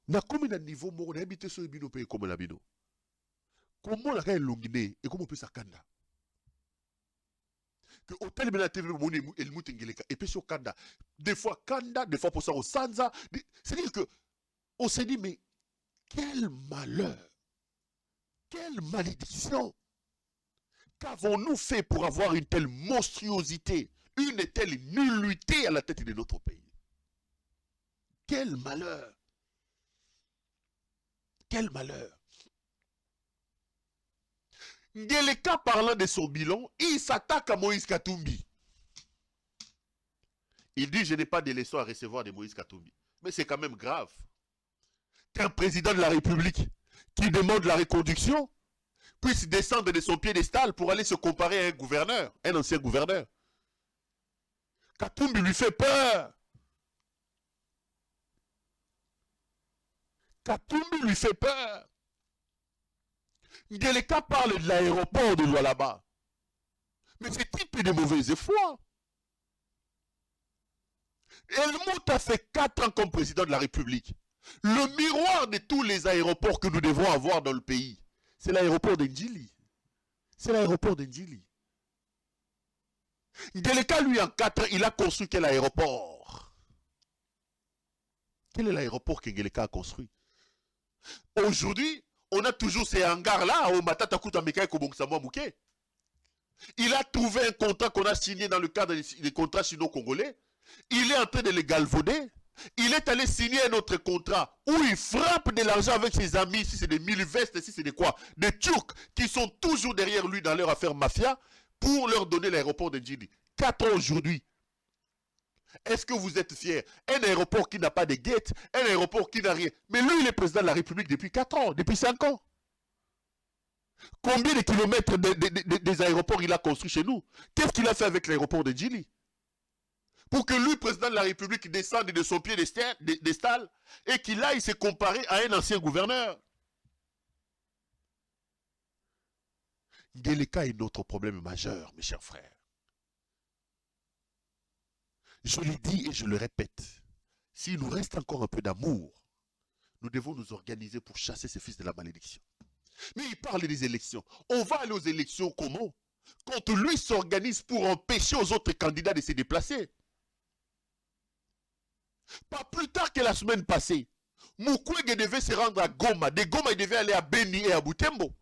Speaker 1: na comme na niveau moko na habité sur bino pe comme la bino. Comment la kaya longine et comment on peut s'akanda? Que hôtel bena TV moni Helmut Ngeleka et puis sur kanda. Des fois kanda, des fois pour ça au sanza. C'est-à-dire que on s'est dit mais quel malheur, quelle malédiction. Qu'avons-nous fait pour avoir une telle monstruosité, une telle nullité à la tête de notre pays? Quel malheur! Quel malheur! Ngeleka, parlant de son bilan, il s'attaque à Moïse Katumbi. Il dit, je n'ai pas de leçons à recevoir de Moïse Katumbi. Mais c'est quand même grave qu'un président de la République qui demande la reconduction puisse descendre de son piédestal pour aller se comparer à un gouverneur, un ancien gouverneur. Katumbi lui fait peur. Katumbi lui fait peur. Ngeleka parle de l'aéroport de Lualaba. Mais ce type est de mauvaise foi. Helmut a fait 4 ans comme président de la République. Le miroir de tous les aéroports que nous devons avoir dans le pays, c'est l'aéroport d'Ndjili. C'est l'aéroport d'Ndjili. Ngeleka, lui, en 4 ans, il a construit quel aéroport? Quel est l'aéroport que Ngeleka a construit? Aujourd'hui, on a toujours ces hangars-là, au Matata Kutameka et Kobongsamwa Mouké. Il a trouvé un contrat qu'on a signé dans le cadre des contrats sino-congolais. Il est en train de les galvauder. Il est allé signer un autre contrat où il frappe de l'argent avec ses amis, si c'est des mille-vestes, si c'est des quoi, des Turcs qui sont toujours derrière lui dans leur affaire mafia pour leur donner l'aéroport de Ndjili. 4 ans aujourd'hui. Est-ce que vous êtes fiers? Un aéroport qui n'a pas de gate, un aéroport qui n'a rien. Mais lui, il est président de la République depuis 4 ans, depuis 5 ans. Combien de kilomètres des aéroports il a construit chez nous? Qu'est-ce qu'il a fait avec l'aéroport de Ndjili? Pour que lui, président de la République, descende de son pied d'estal et qu'il aille se comparer à un ancien gouverneur. Ngeleka est notre problème majeur, mes chers frères. Je le dis et je le répète, s'il nous reste encore un peu d'amour, nous devons nous organiser pour chasser ces fils de la malédiction. Mais il parle des élections. On va aller aux élections comment? Quand lui s'organise pour empêcher aux autres candidats de se déplacer. Pas plus tard que la semaine passée, Mukwege devait se rendre à Goma. De Goma, il devait aller à Beni et à Butembo.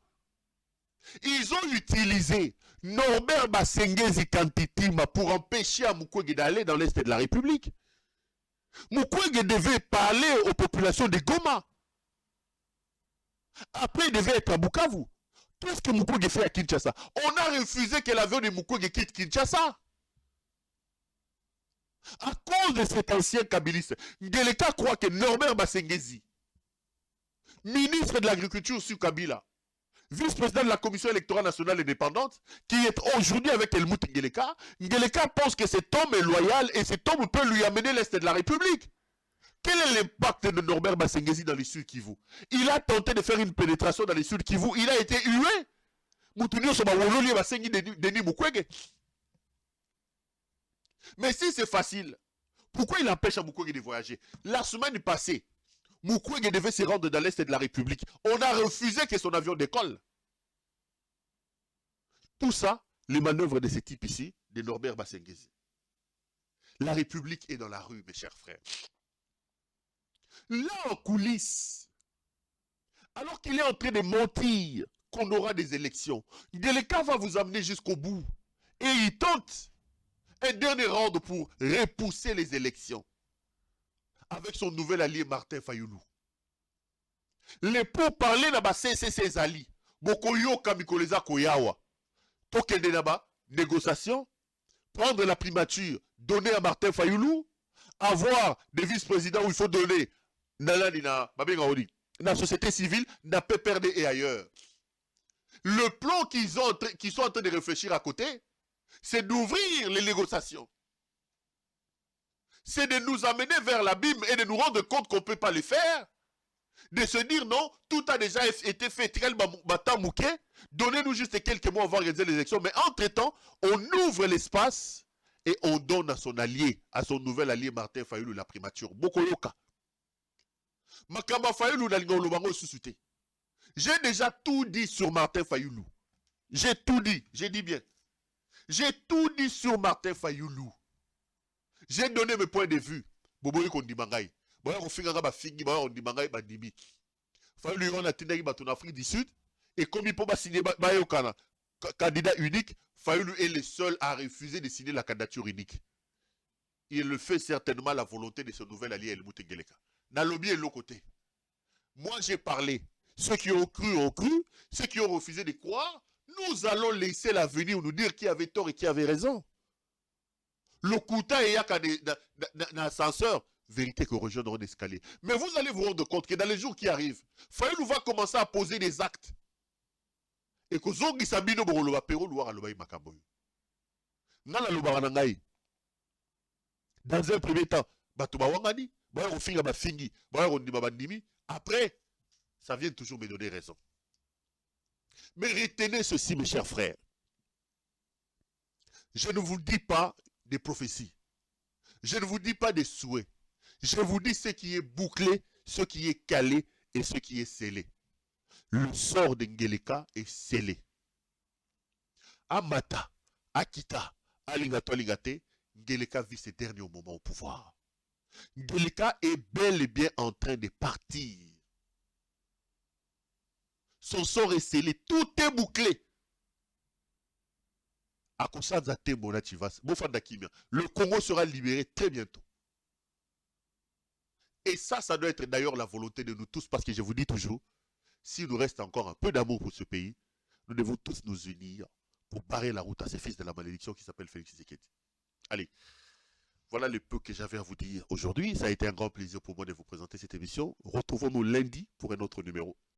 Speaker 1: Ils ont utilisé Norbert Basengezi Kantitima pour empêcher à Mukwege d'aller dans l'Est de la République. Mukwege devait parler aux populations de Goma. Après, il devait être à Bukavu. Qu'est-ce que Mukwege fait à Kinshasa? On a refusé que l'avion de Mukwege quitte Kinshasa. À cause de cet ancien kabiliste, Ngeleka croit que Norbert Basengezi, ministre de l'Agriculture sur Kabila, vice-président de la Commission électorale nationale indépendante, qui est aujourd'hui avec Helmut Ngeleka, Ngeleka pense que cet homme est loyal et cet homme peut lui amener l'Est de la République. Quel est l'impact de Norbert Basengezi dans les Sud Kivu? Il a tenté de faire une pénétration dans les Sud Kivu, il a été hué. Moutounio Sobawololi Basengi Denis Mukwege. Mais si c'est facile, pourquoi il empêche à Mukwege de voyager? La semaine passée, Mukwege devait se rendre dans l'Est de la République. On a refusé que son avion décolle. Tout ça, les manœuvres de ce type ici, de Norbert Basengezi. La République est dans la rue, mes chers frères. Là, en coulisses, alors qu'il est en train de mentir qu'on aura des élections, Ngeleka va vous amener jusqu'au bout. Et il tente un dernier round pour repousser les élections avec son nouvel allié Martin Fayoulou. Les pourparlers n'a pas cessé ses alliés. Bokoyo Kamikoleza Koyawa. Tokende naba, négociation, prendre la primature, donner à Martin Fayoulou, avoir des vice-présidents où il faut donner Nalanina, la société civile, n'a pas perdu et ailleurs. Le plan qu'ils sont en train de réfléchir à côté, c'est d'ouvrir les négociations. C'est de nous amener vers l'abîme et de nous rendre compte qu'on ne peut pas le faire. De se dire non, tout a déjà été fait. Donnez-nous juste quelques mois, on va organiser les élections. Mais entre-temps, on ouvre l'espace et on donne à son allié, à son nouvel allié Martin Fayoulou la primature. Bokoyoka. Makamba Fayoulou na lingo lobango susute. J'ai déjà tout dit sur Martin Fayoulou. J'ai tout dit, j'ai dit bien. J'ai tout dit sur Martin Fayoulou. J'ai donné mes points de vue. Boboyi kondimangai. Boya konfinganga ba fingi boya kondimangai ba dibi. Fayoulou on a tindaki ba en Afrique du Sud et comme il peut pas signer ba yokana candidat unique, Fayoulou est le seul à refuser de signer la candidature unique. Il le fait certainement à la volonté de son nouvel allié Helmut Ngeleka. Nalobi est l'autre côté. Moi j'ai parlé. Ceux qui ont cru ont cru. Ceux qui ont refusé de croire, Nous allons laisser l'avenir nous dire qui avait tort et qui avait raison. Le Kouta et Yaka d'ascenseur, vérité que rejoindre l'escalier. Mais vous allez vous rendre compte que dans les jours qui arrivent, Fayulu va commencer à poser des actes. Et que Zongi Sabino Boroloba Pero Loa Alobaï Makaboy. Nala Lobaranangaï. Dans un premier temps, Batouba Wangani, Bayo Finga Bafingi, Bayo Ndimi. Après, ça vient toujours me donner raison. Mais retenez ceci, mes chers frères. Je ne vous dis pas des prophéties. Je ne vous dis pas des souhaits. Je vous dis ce qui est bouclé, ce qui est calé et ce qui est scellé. Le sort d'Ngeleka est scellé. Amata, Akita, Alingato Alingate, Ngeleka vit ses derniers moments au pouvoir. Ngeleka est bel et bien en train de partir. Son sort est scellé, tout est bouclé. Le Congo sera libéré très bientôt. Et ça doit être d'ailleurs la volonté de nous tous, parce que je vous dis toujours, s'il nous reste encore un peu d'amour pour ce pays, nous devons tous nous unir pour barrer la route à ces fils de la malédiction qui s'appelle Félix Tshisekedi. Allez, voilà le peu que j'avais à vous dire aujourd'hui. Ça a été un grand plaisir pour moi de vous présenter cette émission. Retrouvons-nous lundi pour un autre numéro.